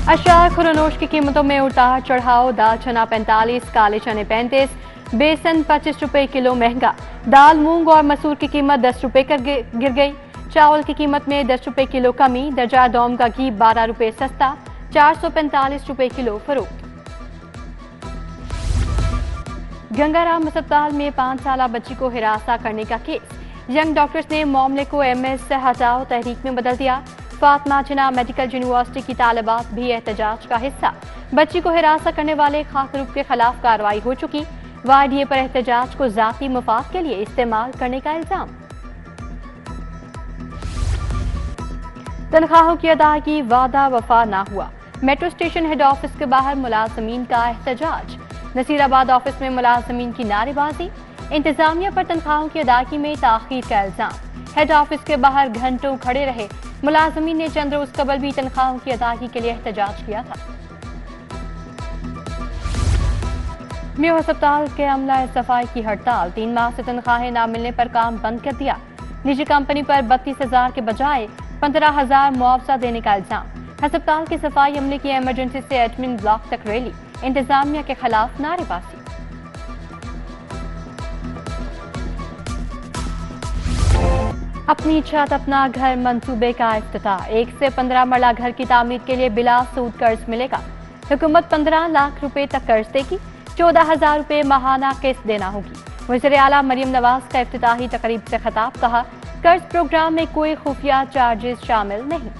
अशा खुरनोश की कीमतों में उतार चढ़ाव। दाल चना 45, काले चने 35, बेसन 25 रुपए किलो महंगा। दाल मूंग और मसूर की कीमत 10 रुपए गिर गई। चावल की कीमत में 10 रुपए किलो कमी। दर्जा दौम का घी 12 रुपए सस्ता, 445 रुपए किलो फरोख्त। गंगाराम अस्पताल में 5 साल बच्ची को हिरासा करने का केस। यंग डॉक्टर्स ने मामले को एमएस हटाओ तहरीक में बदल दिया। फातिमा जिन्ना मेडिकल यूनिवर्सिटी की तालिबात भी एहतजाज का हिस्सा। बच्ची को हिरासत करने वाले खास ग्रुप के खिलाफ कार्रवाई हो चुकी। वाईडीए पर एहतजाज को जाती मुफाद के लिए इस्तेमाल करने का इल्जाम। तनख्वाहों की अदायगी वादा वफा ना हुआ। मेट्रो स्टेशन हेड ऑफिस के बाहर मुलाजमीन का एहतजाज। नसीराबाद ऑफिस में मुलाजमीन की नारेबाजी। इंतजामिया पर तनख्वाहों की अदायगी में ताखीर का इल्जाम। हेड ऑफिस के बाहर घंटों खड़े रहे मुलाजमीन ने। चंद रोज कबल भी तनख्वाहों की अदायगी के लिए एहतजाज किया था। मेयो अस्पताल के अमला सफाई की हड़ताल। 3 माह से तनख्वाहें न मिलने पर काम बंद कर दिया। निजी कंपनी पर 32,000 के बजाय 15,000 मुआवजा देने का इल्जाम। अस्पताल की सफाई अमले की इमरजेंसी से एडमिन ब्लॉक तक रैली। इंतजामिया के खिलाफ नारेबाजी। अपनी छत अपना घर मंसूबे का इफ्तिताह। 1 से 15 मरला घर की तामीर के लिए बिला सूद कर्ज मिलेगा। हुकूमत 15 लाख रुपए तक कर्ज देगी। 14,000 रुपए माहाना किस्त देना होगी। वज़ीर आला मरियम नवाज का इफ्तिताही तकरीब से खिताब। कहा, कर्ज प्रोग्राम में कोई खुफिया चार्जेस शामिल नहीं।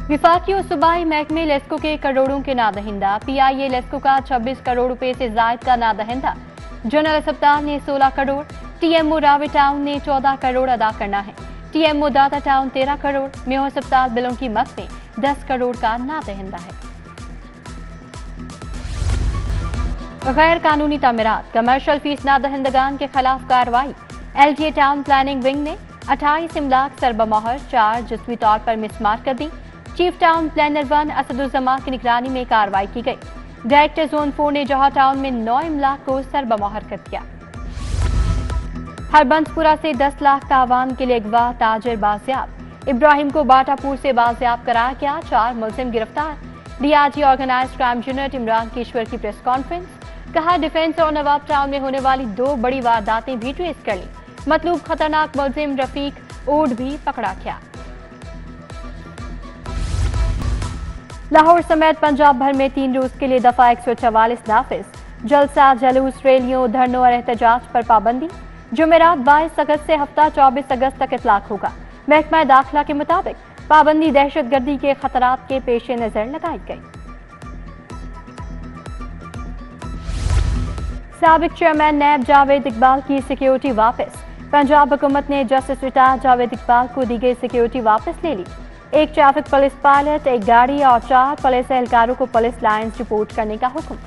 विफाकी और सूबाई महकमे लेस्को के करोड़ों के नादहिंदा। पीआईए लेस्को का 26 करोड़ रुपए से जायद का नादहिंदा। जनरल अस्पताल ने 16 करोड़, टीएमओ रावे टाउन ने 14 करोड़ अदा करना है। टीएमओ दाता टाउन 13 करोड़। मेयो अस्पताल बिलों की मद में 10 करोड़ का नादहिंदा है। गैर कानूनी तामीरात। कमर्शियल फीस नादहिंदगान के खिलाफ कार्रवाई। एलजीए टाउन प्लानिंग विंग ने 28 इमलाक सरबमोहर 4 जिस्मी तौर पर मिसमार कर दी। चीफ टाउन प्लानर 1 असदुज्जमा की निगरानी में कार्रवाई की गई। डायरेक्टर जोन 4 ने जौहर टाउन में 9 इमलाक को सरबमोहर कर दिया। हरबंसपुरा से 10 लाख तावान के लिए अगवा ताजिर बाजियाब। इब्राहिम को बाटापुर से बाजियाब कराया गया। 4 मुलजिम गिरफ्तार। DIG organised crime unit Imran Kishwar की प्रेस कॉन्फ्रेंस। कहा, डिफेंस और नवाब टाउन में होने वाली 2 बड़ी वारदातें भी ट्रेस कर ली। मतलूब खतरनाक मुलजिम रफीक ओड भी पकड़ा गया। लाहौर समेत पंजाब भर में 3 रोज के लिए दफा 144 नाफिज। जलसा, जलूस, रैलियों, धरनों और एहतजाज पर पाबंदी। जुमेरात 22 अगस्त से हफ्ता 24 अगस्त तक इतलाक होगा। महकमा दाखिला के मुताबिक पाबंदी दहशतगर्दी के खतरात के पेश नजर लगाई गई। साबिक चेयरमैन नैब जावेद इकबाल की सिक्योरिटी वापस। पंजाब हुकूमत ने जस्टिस रिटायर्ड जावेद इकबाल को दी गई सिक्योरिटी वापस ले ली। 1 ट्रैफिक पुलिस पायलट, 1 गाड़ी और 4 पुलिस एहलकारों को पुलिस लाइन्स रिपोर्ट करने का हुक्म।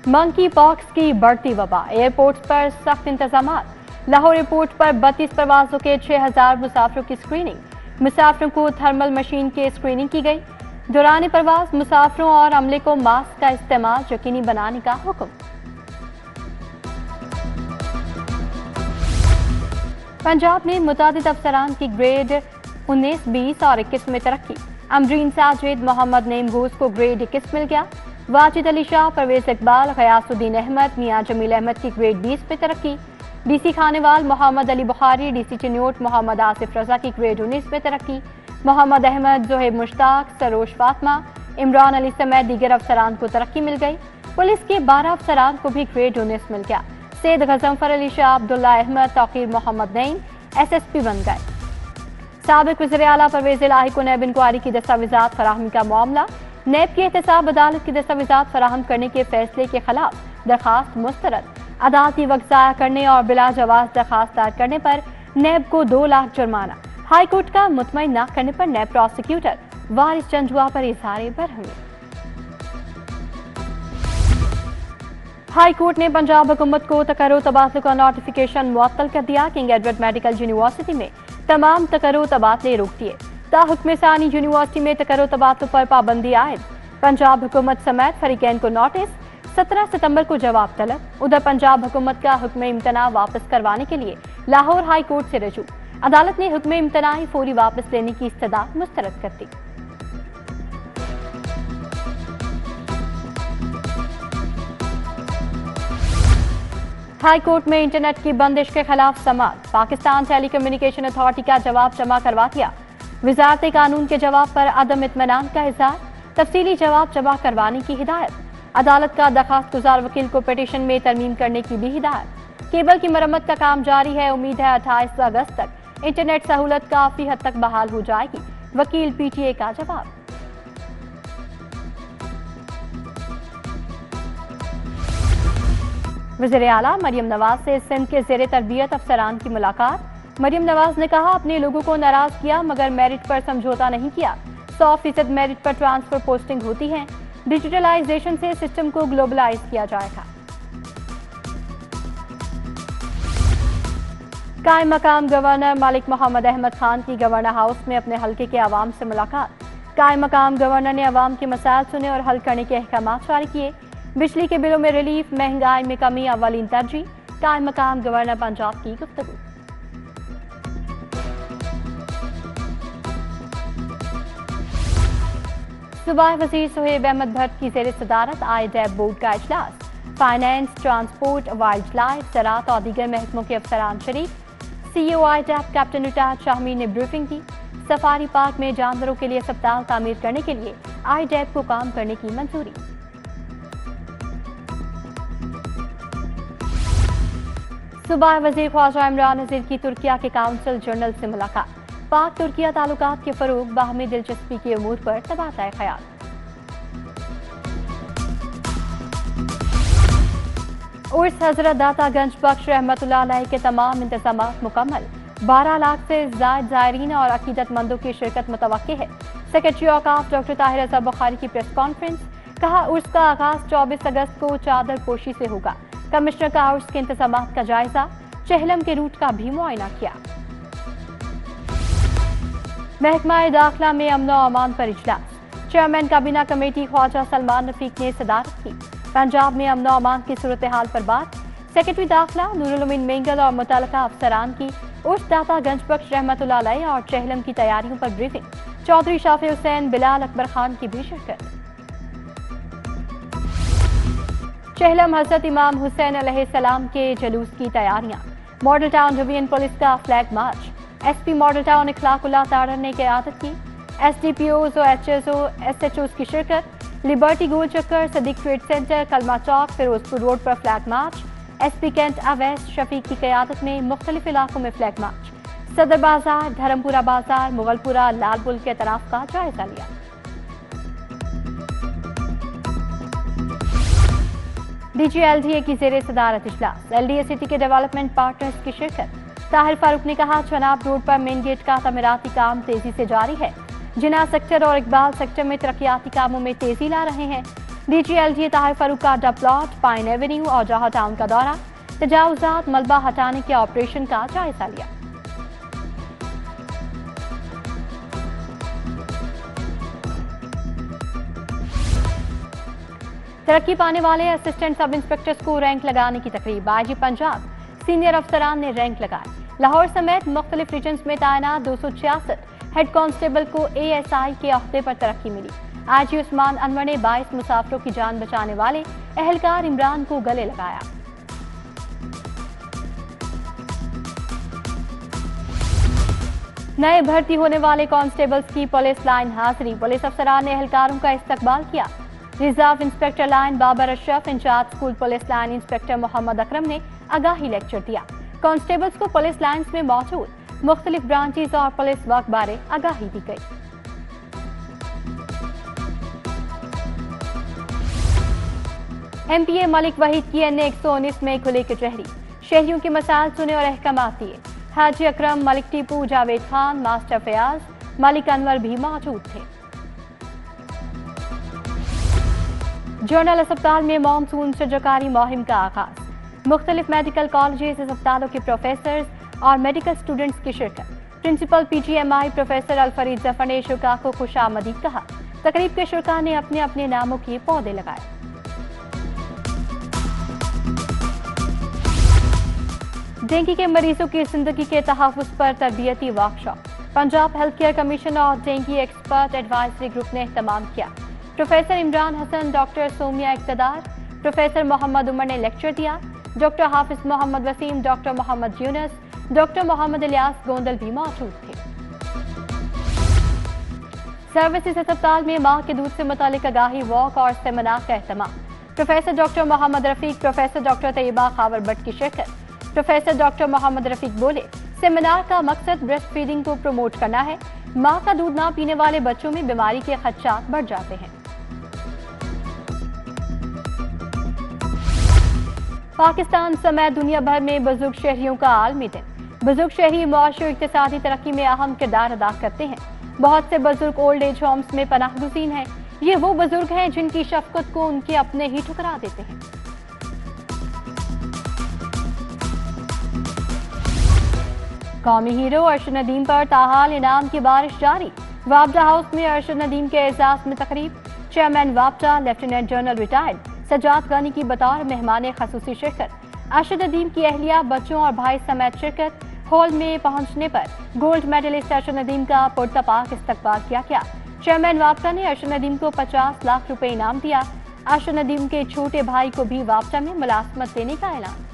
मंकी पॉक्स की बढ़ती वबा। एयरपोर्ट्स पर सख्त इंतजाम। लाहौर एयरपोर्ट पर 32 परवाजों के 6,000 मुसाफिरों की स्क्रीनिंग। मुसाफिरों को थर्मल मशीन की स्क्रीनिंग की गई। दौरान परवाज मुसाफिरों और अमले को मास्क का इस्तेमाल यकीनी बनाने का हुक्म। पंजाब में मुतादिद अफसरान की ग्रेड 19, 20 और 21 में तरक्की। अमरीन साजिद, मोहम्मद नईम घोष को ग्रेड 21 मिल गया। वाजिद अली शाह, परवेज इकबाल, गयासुद्दीन अहमद, मियां जमील अहमद की ग्रेड 20 में तरक्की। डीसी खानेवाल मोहम्मद अली बुखारी, डीसी चिन्योट मोहम्मद आसिफ रजा की ग्रेड 19 में तरक्की। मोहम्मद अहमद, जोहेब मुश्ताक, सरोज फातमा, इमरान अली समेत दीगर अफसरान को तरक्की मिल गई। पुलिस के 12 अफसरान को भी ग्रेड 19 मिल गया। सैयद गजनफर अली शाह, अब्दुल्ला अहमद, तौकीर मोहम्मद नईम SSP बन गए। साबिक वज़ीर आला परवेज इलाही को नैब इंक्वायरी की दस्तावेजात फराहमी का मामला। नैब की एहतसाब अदालत की दस्तावेजात फराहम करने के फैसले के खिलाफ दरखास्त मुस्तरद। अदालती वक्त ज़ाया करने और बिला जवाज दरखास्त दायर करने पर नैब को 2 लाख जुर्माना। हाईकोर्ट का मुतमईन न करने पर नैब प्रोसिक्यूटर वारिस जंजुआ पर इज़हार बरहमी। हाई कोर्ट ने पंजाब हुकूमत को तकर्रो तबादलों का नोटिफिकेशन मुअत्तल कर दिया। किंग एडवर्ड मेडिकल यूनिवर्सिटी में तमाम तकर्रो तबादले रोक दिए। ताहुक्म सानी यूनिवर्सिटी में तकर्रो तबादलों पर पाबंदी आयद। पंजाब हुकूमत समेत फरीकैन को नोटिस। 17 सितंबर को जवाब तलब। उधर पंजाब हुकूमत का हुक्म इम्तना वापस करवाने के लिए लाहौर हाई कोर्ट से रजू। अदालत ने हुक्म इम्तनाई फौरी वापस लेने की इस्तदा मुस्तरद कर दी। हाई कोर्ट में इंटरनेट की बंदिश के खिलाफ समाअत। पाकिस्तान टेलीकम्युनिकेशन अथॉरिटी का जवाब जमा करवा दिया। वजारत कानून के जवाब पर अदम इत्मीनान का इजहार। तफसीली जवाब जमा करवाने की हिदायत। अदालत का दरखास्त गुजार वकील को पिटीशन में तरमीम करने की भी हिदायत। केबल की मरम्मत का काम जारी है। उम्मीद है 28 अगस्त तक इंटरनेट सहूलत काफी हद तक बहाल हो जाएगी। वकील पीटीए का जवाब। वज़ीर आला मरियम नवाज से सिंध के ज़ेरे तरबियत अफसरान की मुलाकात। मरियम नवाज ने कहा, अपने लोगों को नाराज किया मगर मेरिट पर समझौता नहीं किया। 100% मेरिट पर ट्रांसफर पोस्टिंग होती है। डिजिटलाइजेशन से सिस्टम को ग्लोबलाइज किया जाएगा। कायम मकाम गवर्नर मलिक मोहम्मद अहमद खान की गवर्नर हाउस में अपने हल्के के आवाम से मुलाकात। कायम मकाम गवर्नर ने आवाम के मसाइल सुने और हल करने के अहकाम जारी किए। बिजली के बिलों में रिलीफ, महंगाई में कमी अव्वलीन तरजीह। कायम मकाम गवर्नर पंजाब की गुफ्तगू। सूबाई वजीर सुहेब अहमद भट्ट की ज़ेरे सदारत IDEB बोर्ड का इजलास। फाइनेंस, ट्रांसपोर्ट, वाइल्ड लाइफ, ज़राअत और दीगर महकमों के अफसरान शरीक। CEO IDEB captain retired Shahmir ने ब्रीफिंग की। सफारी पार्क में जानवरों के लिए अस्पताल तामीर करने के लिए IDEB को काम करने की मंजूरी। सूबाई वजीर ख्वाजा इमरान नज़ीर की तुर्किया के काउंसिल जनरल से मुलाकात। पाक तुर्किया ताल्लुकात के फरोग, बाहमी दिलचस्पी के उमूर पर तबादला ख्याल। उर्स हजरत दातागंज बख्श रहमतुल्लाह अलैह के तमाम इंतजामात मुकम्मल। 12 लाख से ज़ायद ज़ायरीन और अकीदतमंदों की शिरकत मुतवक्के है। सेक्रेटरी औकाफ डॉक्टर ताहिर रज़ा बुखारी की प्रेस कॉन्फ्रेंस। कहा, उर्स का आगाज 24 अगस्त को चादर पोशी से होगा। कमिश्नर का उर्स के इंतजामात का जायजा। चहलम के रूट का भी मुआयना किया। महकमा दाखिला में अमन और अमान पर इजलास। चेयरमैन काबीना कमेटी ख्वाजा सलमान रफीक ने सदारत की। पंजाब में अमन और अमान की सूरत हाल पर बात। सेक्रेटरी दाखिला नूरुल उमीन मेंगल और मुतल्लिका अफसरान की उर्स दातागंज बख्श रहमतुल्लाह अलैह और चहलम की तैयारियों पर ब्रीफिंग। चौधरी शाफी हुसैन, बिलाल अकबर खान की भी शिरकत। चहलम हजरत इमाम हुसैन अलैहिस्सलाम के जुलूस की तैयारियां। मॉडल टाउन डिवीजन पुलिस का flag march. SP Model Town Ikhlaqullah Tarar ने क़यादत की। SDPOs और HSO SHOs की शिरकत। लिबर्टी गोल चक्कर, Sadiq trade centre, Kalma Chowk, Ferozepur road पर flag march. SP cantt Awais Shafiq की क़यादत में मुख्तलिफ इलाकों में फ्लैग मार्च। सदर बाजार, धर्मपुरा बाजार, मुगलपुरा, लालपुल के तराफ का जायजा लिया। DG LDA की ज़ेरे सदारत इजलास। LDA सिटी के डेवलपमेंट पार्टनर्स की शिरकत। ताहिर फारूक ने कहा, चनाब रोड पर मेन गेट का तमीराती काम तेजी से जारी है। जिना सेक्टर और इकबाल सेक्टर में तरक्याती कामों में तेजी ला रहे हैं। DG LDA ताहिर फारूक का डब प्लॉट, पाइन एवेन्यू और जहाँ टाउन का दौरा। तजावुजात, मलबा हटाने के ऑपरेशन का जायजा लिया। तरक्की पाने वाले असिस्टेंट सब इंस्पेक्टर्स को रैंक लगाने की तकरीब। IG पंजाब सीनियर अफसरान ने रैंक लगाए। लाहौर समेत मुख्तलिफ रीजन्स में तैनात 266 हेड कांस्टेबल को ASI के अहदे पर तरक्की मिली। IG उस्मान अनवर ने 22 मुसाफिरों की जान बचाने वाले एहलकार इमरान को गले लगाया। नए भर्ती होने वाले कांस्टेबल्स की पुलिस लाइन हाजिरी। पुलिस अफसरान ने एहलकारों का इस्तकबाल किया। Reserve inspector line Babar Ashraf, in-charge school police line inspector Mohammad Akram ने आगाही लेक्चर दिया। कांस्टेबल्स को पुलिस लाइन्स में मौजूद मुख्तलिफ ब्रांचेस और पुलिस वर्क बारे आगाही दी गई। MPA मलिक वहीद की NA 119 में खुले कचहरी। शहरियों के मसाइल सुने और अहकामात दिए। हाजी अकरम, मलिक टीपू, जावेद खान, मास्टर फयाज, मलिक अनवर भी मौजूद थे। जनरल अस्पताल में मानसून शजरकारी मुहिम का आगाज। मुख्तलिफ मेडिकल कॉलेजेस, अस्पतालों के प्रोफेसर्स और मेडिकल स्टूडेंट्स की शिरकत। Principal PGMI professor Al-Farid Zafar ने शुरा को खुशामदीद कहा। तकरीब के शुरा ने अपने अपने नामों के पौधे लगाए। डेंगू के मरीजों की जिंदगी के तहफ़्फ़ुज़ पर तरबियती workshop. Punjab health care commission और डेंगू एक्सपर्ट एडवाइजरी ग्रुप ने इहतमाम किया। Professor Imran Hasan, doctor Somia Iqtidar, professor Mohammad Umar ने लेक्चर दिया। Doctor Hafiz Mohammad Waseem, doctor Mohammad Younus, doctor Mohammad Ilyas Gondal भी मौजूद थे। सर्विसेज अस्पताल में मां के दूध से मुतालिक आगाही वॉक और सेमिनार का एहतमाम। Professor doctor Mohammad Rafiq, professor doctor Tayyaba Khawar Bhatt की शिरकत। प्रोफेसर डॉक्टर मोहम्मद रफीक बोले, सेमिनार का मकसद ब्रेस्ट फीडिंग को प्रमोट करना है। मां का दूध ना पीने वाले बच्चों में बीमारी के खदशात बढ़ जाते हैं। पाकिस्तान समेत दुनिया भर में बुजुर्ग शहरियों का आलमी दिन। बुजुर्ग शहरी मुआशी और इक्तिसादी तरक्की में अहम किरदार अदा करते हैं। बहुत से बुजुर्ग ओल्ड एज होम्स में पनाह गुज़ीर हैं। ये वो बुजुर्ग हैं जिनकी शफकत को उनके अपने ही ठुकरा देते हैं। कौमी हीरो अरशद नदीम पर ताहाल इनाम की बारिश जारी। वापडा हाउस में अरशद नदीम के एजाज में तकरीब। चेयरमैन वापडा lieutenant general retired Sajjad Ghani की बतौर मेहमान खसूसी शिरकत। अरशद नदीम की अहलिया, बच्चों और भाई समेत शिरकत। हॉल में पहुंचने पर गोल्ड मेडलिस्ट अरशद नदीम का पुरतपाक इस्तकबाल किया गया। चेयरमैन वापडा ने अरशद नदीम को 50 लाख रुपए इनाम दिया। अरशद नदीम के छोटे भाई को भी वापडा में मुलाजमत देने का ऐलान।